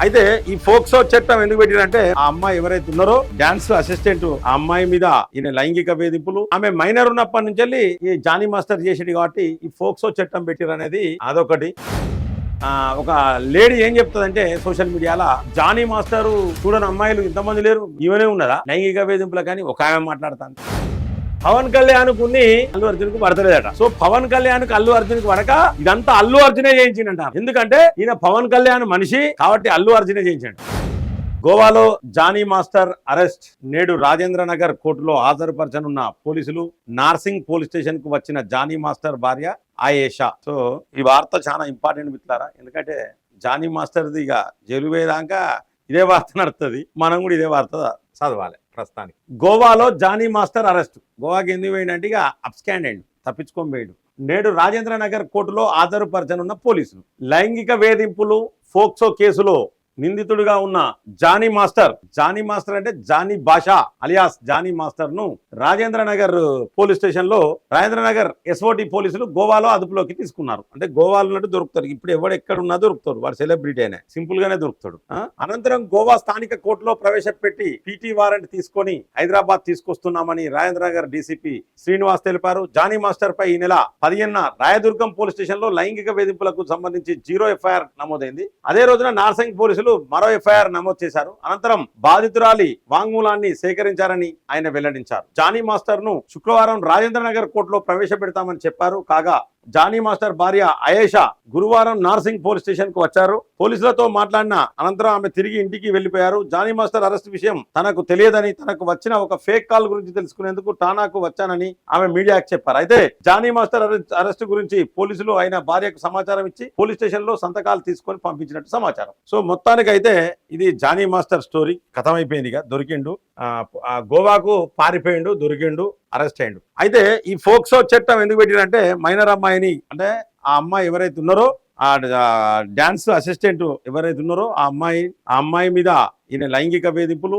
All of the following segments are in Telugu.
అయితే ఈ ఫోక్సో చట్టం ఎందుకు పెట్టినంటే ఆ అమ్మాయి ఎవరైతే ఉన్నారో డాన్స్ అసిస్టెంట్ ఆ అమ్మాయి మీద ఈయన లైంగిక వేధింపులు, ఆమె మైనర్ ఉన్నప్పటి నుంచి ఈ జానీ మాస్టర్ చేసేది కాబట్టి ఈ ఫోక్సో చట్టం పెట్టిరు అనేది అదొకటి. ఒక లేడీ ఏం చెప్తుందంటే సోషల్ మీడియాలో, జానీ మాస్టర్ చూడని అమ్మాయిలు ఇంతమంది లేరు, ఈవెనే ఉన్నదా లైంగిక వేధింపులు కానీ ఒక ఆమె మాట్లాడుతాను. పవన్ కళ్యాణ్ కున్ని అల్లు అర్జున్ కు పడతలేదట. సో పవన్ కళ్యాణ్ కు అల్లు అర్జున్ కు పడక ఇదంతా అల్లు అర్జునే చేయించిందంట. ఎందుకంటే ఈయన పవన్ కళ్యాణ్ మనిషి కాబట్టి అల్లు అర్జునే చేయించాడు. గోవాలో జానీ మాస్టర్ అరెస్ట్. నేడు రాజేంద్ర నగర్ కోర్టులో హాజరుపరచనున్న పోలీసులు. నార్సింగ్ పోలీస్ స్టేషన్ కు వచ్చిన జానీ మాస్టర్ భార్య ఆయేషా. సో ఈ వార్త చాలా ఇంపార్టెంట్ మిత్రులారా, ఎందుకంటే జానీ మాస్టర్ది ఇక జైలు పోయేదాకా ఇదే వార్త నడుస్తుంది, మనం కూడా ఇదే వార్త చదవాలి. ప్రస్తుతానికి గోవాలో జానీ మాస్టర్ అరెస్ట్. గోవాకి ఎందుకు పోయిందంటే ఇక అబ్స్కాండ్ అయ్యిండు, తప్పించుకొని పోయిండు. నేడు రాజేంద్ర నగర్ కోర్టులో హాజరుపరచనున్న పోలీసులు. లైంగిక వేధింపులు ఫోక్సో కేసులో నిందితుడిగా ఉన్న జానీ మాస్టర్ అంటే జానీ బాషా అలియాస్ జానీ మాస్టర్ ను రాజేంద్ర నగర్ పోలీస్ స్టేషన్ లో రాజేంద్ర నగర్ ఎస్ఓటి పోలీసులు గోవాలో అదుపులోకి తీసుకున్నారు. అంటే గోవాలో ఉన్నట్టు దొరుకుతారు, ఇప్పుడు ఎవడు ఎక్కడ ఉన్నా దొరుకుతాడు, వాడు సెలబ్రిటీ అయినా సింపుల్ గానే దొరుకుతాడు. అనంతరం గోవా స్థానిక కోర్టులో ప్రవేశపెట్టి పీటీ వారెంట్ తీసుకొని హైదరాబాద్ తీసుకొస్తున్నామని రాజేంద్ర నగర్ డీసీపీ శ్రీనివాస్ తెలిపారు. జానీ మాస్టర్ పై ఈ నెల 15న రాయదుర్గం పోలీస్ స్టేషన్ లో లైంగిక వేధింపులకు సంబంధించి 0 ఎఫ్ఐఆర్ నమోదైంది. అదే రోజున నార్సింగ్ పోలీసులు మరో ఎఫ్ఐఆర్ నమోదు చేశారు. అనంతరం బాధితురాలి వాంగ్మూలాన్ని సేకరించారని ఆయన వెల్లడించారు. జానీ మాస్టర్ ను శుక్రవారం రాజేంద్ర నగర్ కోర్టులో ప్రవేశపెడతామని చెప్పారు. కాగా జానీ మాస్టర్ భార్య ఆయేషా గురువారం నార్సింగ్ పోలీస్ స్టేషన్ కు వచ్చారు. పోలీసులతో మాట్లాడిన అనంతరం ఆమె తిరిగి ఇంటికి వెళ్లిపోయారు. జానీ మాస్టర్ అరెస్ట్ విషయం తనకు తెలియదని, తనకు వచ్చిన ఒక ఫేక్ కాల్ గురించి తెలుసుకునేందుకు టానాకు వచ్చానని ఆమె మీడియాకు చెప్పారు. అయితే జానీ మాస్టర్ అరెస్ట్ గురించి పోలీసులు ఆయన భార్యకు సమాచారం ఇచ్చి పోలీస్ స్టేషన్ లో సంతకాలు తీసుకొని పంపించినట్టు సమాచారం. సో మొత్తానికి అయితే ఇది జానీ మాస్టర్ స్టోరీ కథమైపోయింది. దొరికిండు, గోవాకు పారిపోయిండు, దొరికిండు, అరెస్ట్ అయ్యిండు. అయితే ఈ ఫోక్సో చట్టం ఎందుకు పెట్టినంటే మైనర్ అమ్మాయిని, అంటే ఆ అమ్మాయి ఎవరైతే ఉన్నారో ఆ డాన్స్ అసిస్టెంట్ ఎవరైతే ఉన్నారో ఆ అమ్మాయి మీద ఈయన లైంగిక వేధింపులు,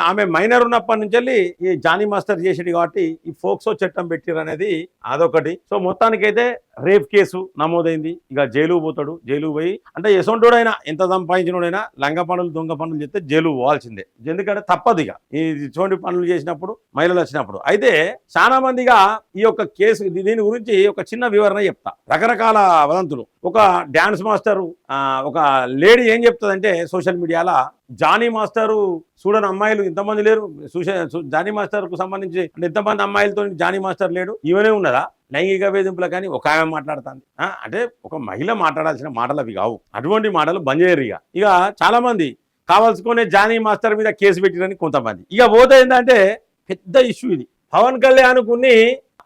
ఆమె మైనర్ ఉన్నప్పటి నుంచి ఈ జానీ మాస్టర్ చేసేది కాబట్టి ఈ ఫోక్సో చట్టం పెట్టిరు అనేది అదొకటి. సో మొత్తానికైతే రేప్ కేసు నమోదైంది. ఇక జైలు పోతాడు. జైలు పోయి అంటే ఎసొంటోడైనా ఎంత సంపాదించినోడైనా లంగ పనులు దొంగ పనులు చేస్తే జైలు పోవాల్సిందే, ఎందుకంటే తప్పదు ఇక ఈ ఇటువంటి పనులు చేసినప్పుడు, మహిళలు వచ్చినప్పుడు. అయితే చాలా మందిగా ఈ యొక్క కేసు దీని గురించి ఒక చిన్న వివరణ చెప్తా. రకరకాల వదంతులు. ఒక డాన్స్ మాస్టర్ ఒక లేడీ ఏం చెప్తుందంటే సోషల్ మీడియాలో, జానీ మాస్టర్ చూడని అమ్మాయిలు ఇంతమంది లేరు, జానీ మాస్టర్ కు సంబంధించి అంటే ఎంతమంది అమ్మాయిలతో జానీ మాస్టర్ లేడు, ఈవెనే ఉన్నదా లైంగిక వేధింపులు కానీ ఒక ఆమె మాట్లాడుతుంది. అంటే ఒక మహిళ మాట్లాడాల్సిన మాటలు అవి కావు, అటువంటి మాటలు బంద్ చేయరు. ఇక చాలా మంది కావాల్సుకునే జానీ మాస్టర్ మీద కేసు పెట్టిరని కొంతమంది. ఇక పోతే ఏంటంటే పెద్ద ఇష్యూ ఇది. పవన్ కళ్యాణ్ కున్ని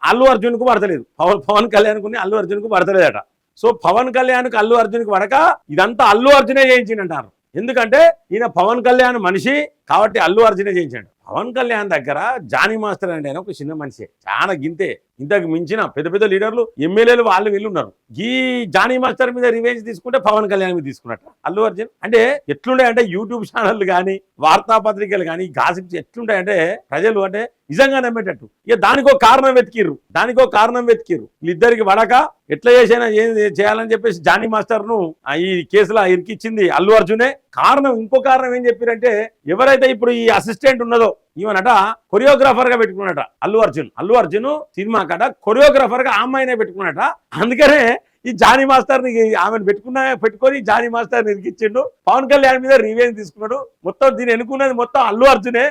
అల్లు అర్జున్ కు పడతలేదు, పవన్ కళ్యాణ్ కున్ని అల్లు అర్జున్ కు పడతలేదట. సో పవన్ కళ్యాణ్ కు అల్లు అర్జున్ కు పడక ఇదంతా అల్లు అర్జునే చేయించిందంటారు. ఎందుకంటే ఈయన పవన్ కళ్యాణ్ మనిషి కాబట్టి అల్లు అర్జునే చేయించాడు. పవన్ కళ్యాణ్ దగ్గర జానీ మాస్టర్ అంటే ఆయన ఒక చిన్న మనిషి, చాలా గింతే, ఇంతకు మించిన పెద్ద పెద్ద లీడర్లు ఎమ్మెల్యేలు వాళ్ళు వీళ్ళు ఉన్నారు. ఈ జానీ మాస్టర్ మీద రివెంజ్ తీసుకుంటే పవన్ కళ్యాణ్ మీద తీసుకున్నట్టు అల్లు అర్జున్. అంటే ఎట్లుండే అంటే యూట్యూబ్ ఛానళ్ళు కానీ వార్తాపత్రికలు కానీ గాసిప్స్ ఎట్లుంటాయంటే ప్రజలు అంటే నిజంగా నమ్మేటట్టు. ఇక దానికో కారణం వెతికిర్రు, వీళ్ళిద్దరికి వడక ఎట్లా చేసినా ఏం చేయాలని చెప్పేసి జానీ మాస్టర్ ను ఈ కేసులో ఇరికిచ్చింది అల్లు అర్జునే. కారణం, ఇంకో కారణం ఏం చెప్పారంటే, ఎవరైతే ఇప్పుడు ఈ అసిస్టెంట్ ఉన్నదో ఈవెనట కొరియోగ్రాఫర్ గా పెట్టుకున్నట అల్లు అర్జున్ సినిమా కట కొరియోగ్రాఫర్ గా అమ్మాయినే పెట్టుకున్నట. అందుకనే ఈ జానీ మాస్టర్ ని ఆమెను పెట్టుకొని జానీ మాస్టర్ ఇరికిచ్చిండు. పవన్ కళ్యాణ్ మీద రివెంజ్ తీసుకున్నాడు. మొత్తం దీన్ని ఎన్నుకున్నది మొత్తం అల్లు అర్జునే.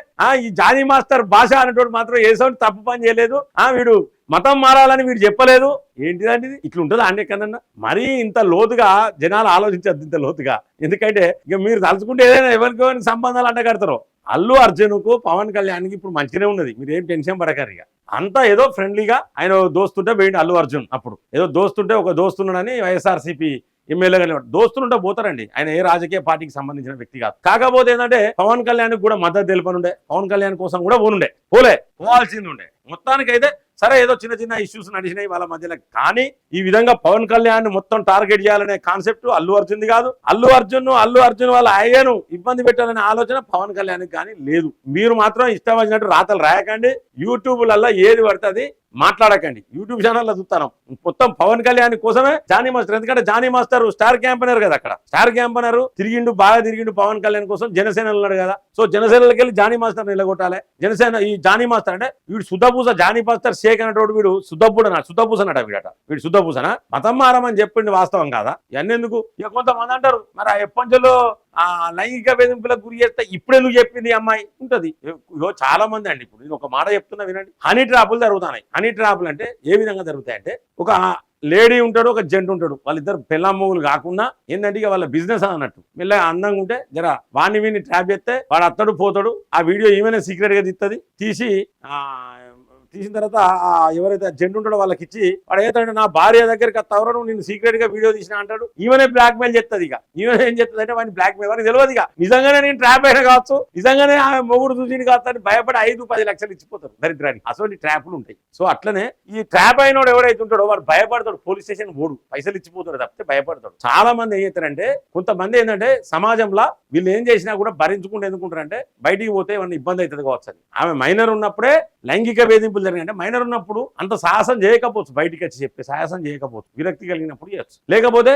ఈ జానీ మాస్టర్ భాష అనేటువంటి మాత్రం ఏ సౌండ్ తప్పు పని చేయలేదు. వీడు మతం మారాలని వీడు చెప్పలేదు. ఏంటిదంటే ఇట్లా ఉంటుందా అండి కన్నా? మరీ ఇంత లోతుగా జనాలు ఆలోచించద్దు, ఇంత లోతుగా. ఎందుకంటే ఇక మీరు తలుచుకుంటే ఏదైనా ఎవరికి సంబంధాలు అంటగడతారో. అల్లు అర్జున్ కు పవన్ కళ్యాణ్కి ఇప్పుడు మంచిగానే ఉన్నది, మీరు ఏం టెన్షన్ పడకారు. ఇక అంతా ఏదో ఫ్రెండ్లీగా ఆయన దోస్తుంటే పోయింది అల్లు అర్జున్. అప్పుడు ఏదో దోస్తుంటే ఒక దోస్తున్నాడని వైఎస్ఆర్సీపీ ఎమ్మెల్యేగా దోస్తులుంటే పోతారండి. ఆయన ఏ రాజకీయ పార్టీకి సంబంధించిన వ్యక్తి కాదు. కాకపోతే ఏంటంటే పవన్ కళ్యాణ్ కూడా మద్దతు తెలుపనుండే, పవన్ కళ్యాణ్ కోసం కూడా పోవాల్సింది ఉండే. మొత్తానికైతే సరే ఏదో చిన్న చిన్న ఇష్యూస్ నడిచినాయి వాళ్ళ మధ్యలో. కానీ ఈ విధంగా పవన్ కళ్యాణ్ మొత్తం టార్గెట్ చేయాలనే కాన్సెప్ట్ అల్లు అర్జున్ది కాదు. అల్లు అర్జున్ వాళ్ళ అయ్యను ఇబ్బంది పెట్టాలనే ఆలోచన పవన్ కళ్యాణ్ కానీ లేదు. మీరు మాత్రం ఇష్టం వచ్చినట్టు రాతలు రాయకండి. యూట్యూబ్లలో ఏది పడుతుంది మాట్లాడకండి. యూట్యూబ్ ఛానల్లో చూస్తాను మొత్తం పవన్ కళ్యాణ్ కోసమే జానీ మాస్టర్. ఎందుకంటే జానీ మాస్టర్ స్టార్ క్యాంపెయినర్ కదా, అక్కడ స్టార్ క్యాంపెయినర్ బాగా తిరిగిండు పవన్ కళ్యాణ్ కోసం. జనసేనలో ఉన్నాడు కదా, సో జనసేనలోకి వెళ్ళి జానీ మాస్టర్ నిలగొట్టాలి. జనసేన ఈ జానీ మాస్టర్ అంటే వీడు శుద్ధపూస, జానీ మాస్టర్ షేక్ అనేటోడు వీడు శుద్ధపూసనట వీడు శుద్ధపూసన మతం మారమని చెప్పింది వాస్తవం కాదా? ఇవన్నీ ఎందుకు? ఇక కొంతమంది అంటారు మరి ఆ ఎప్పంచలో ఆ లైంగిక వేధింపులకు గురి చేస్తే ఇప్పుడు ఎందుకు చెప్పింది అమ్మాయి ఉంటది. ఇగో చాలా మంది అండి, ఇప్పుడు నేను ఒక మాట చెప్తున్నా వినండి. హనీ ట్రాపులు జరుగుతున్నాయి. హనీ ట్రాపులు అంటే ఏ విధంగా జరుగుతాయంటే, ఒక లేడీ ఉంటాడు, ఒక జెంట్ ఉంటాడు, వాళ్ళిద్దరు పెళ్ళామ్మగులు కాకుండా ఏంటంటే ఇక వాళ్ళ బిజినెస్ అన్నట్టు. మెల్లగా అందంగా ఉంటే జర వాడిని ట్రాప్ చేస్తే వాడు అత్తడు పోతాడు. ఆ వీడియో ఈమెనే సీక్రెట్ గా తీసిన తర్వాత ఎవరైతే జెంట్ ఉంటాడో వాళ్ళకి ఇచ్చి వాడు ఏదంటే నా భార్య దగ్గరికి తవరను నేను సీక్రెట్ గా వీడియో తీసిన అంటాడు. ఈమెనే బ్లాక్ మెయిల్ చేస్తుంది. ఇక ఈమె ఏం చెప్తుంది అంటే వాడిని బ్లాక్ మెయిల్ వాడికి తెలియదు. ఇక నిజంగానే నేను ట్రాప్ అయినా కావచ్చు, నిజంగానే ఆమె మొగుడు చూసి కావచ్చు అని భయపడి 5-10 లక్షలు ఇచ్చిపోతారు దరిద్రానికి. అసలు ట్రాప్లు ఉంటాయి. సో అట్లనే ఈ ట్రాప్ అయినోడు ఎవరైతే ఉంటాడో వాడు భయపడతాడు, పోలీస్ స్టేషన్ పోడు, పైసలు ఇచ్చిపోతాడు తప్పితే భయపడతాడు. చాలా మంది ఏం చేస్తారంటే, కొంతమంది ఏంటంటే సమాజంలో వీళ్ళు ఏం చేసినా కూడా భరించుకుంటూ ఎందుకుంటారంటే బయటికి పోతే ఏమన్నా ఇబ్బంది అవుతుంది కావచ్చు అని. ఆమె మైనర్ ఉన్నప్పుడే లైంగిక వేధింపులు జరిగినంటే మైనర్ ఉన్నప్పుడు అంత సాహసం చేయకపోవచ్చు, బయటికి వచ్చి చెప్పే సాహసం చేయకపోవచ్చు, విరక్తి కలిగినప్పుడు చేయొచ్చు. లేకపోతే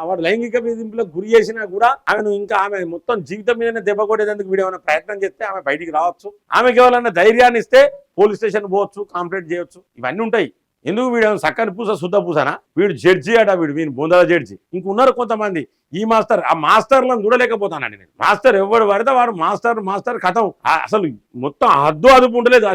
వాడు లైంగిక వేధింపులకు గురి చేసినా కూడా ఆమె మొత్తం జీవితం మీదనే దెబ్బ కొట్టేందుకు వీడు ఏమైనా ప్రయత్నం చేస్తే ఆమె బయటికి రావచ్చు. ఆమెకి ఎవరైనా ధైర్యాన్ని ఇస్తే పోలీస్ స్టేషన్ పోవచ్చు, కంప్లైంట్ చేయొచ్చు. ఇవన్నీ ఉంటాయి. ఎందుకు వీడు సక్కని పూస శుద్ధ పూసనా? వీడు జడ్జి అట, వీని బొందల జడ్జి. ఇంకున్నారు కొంతమంది ఈ మాస్టర్, ఆ మాస్టర్లను చూడలేకపోతానండి నేను. మాస్టర్ ఎవడు పడితే వాడు మాస్టర్ కథం. అసలు మొత్తం హద్దు అదుపు ఉండలేదు ఆ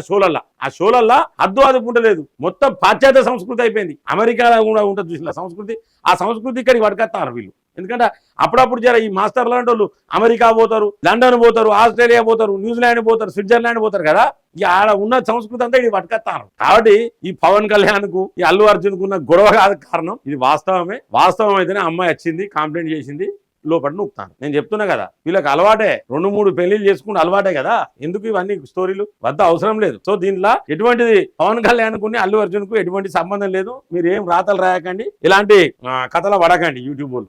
షోలల్లా హద్దు అదుపు ఉండలేదు. మొత్తం పాశ్చాత్య సంస్కృతి అయిపోయింది. అమెరికాలో కూడా ఉంటుంది చూసిన సంస్కృతి, ఆ సంస్కృతి ఇక్కడికి పట్టుకొస్తారు వీళ్ళు. ఎందుకంటే అప్పుడప్పుడు జర ఈ మాస్టర్ లాంటి వాళ్ళు అమెరికా పోతారు, లండన్ పోతారు, ఆస్ట్రేలియా పోతారు, న్యూజిలాండ్ పోతారు, స్విట్జర్లాండ్ పోతారు కదా. ఇక ఆడ ఉన్న సంస్కృతి అంతా ఇది పట్టుకొస్తారు. కాబట్టి ఈ పవన్ కళ్యాణ్ కు ఈ అల్లు అర్జున్ కు ఉన్న గొడవ కాదు కారణం, ఇది వాస్తవమే. వాస్తవం అయితేనే అమ్మాయి వచ్చింది, కంప్లైంట్ చేసింది, లోపల నొక్కుతాను. నేను చెప్తున్నా కదా, వీళ్ళకి అలవాటే 2-3 పెళ్లిళ్ళు చేసుకుంటే అలవాటే కదా. ఎందుకు ఇవన్నీ స్టోరీలు వద్ద అవసరం లేదు. సో దీంట్లో ఎటువంటిది పవన్ కళ్యాణ్ కు అల్లు అర్జున్ కు ఎటువంటి సంబంధం లేదు. మీరు ఏం రాతలు రాయకండి, ఇలాంటి కథలు పడకండి యూట్యూబ్.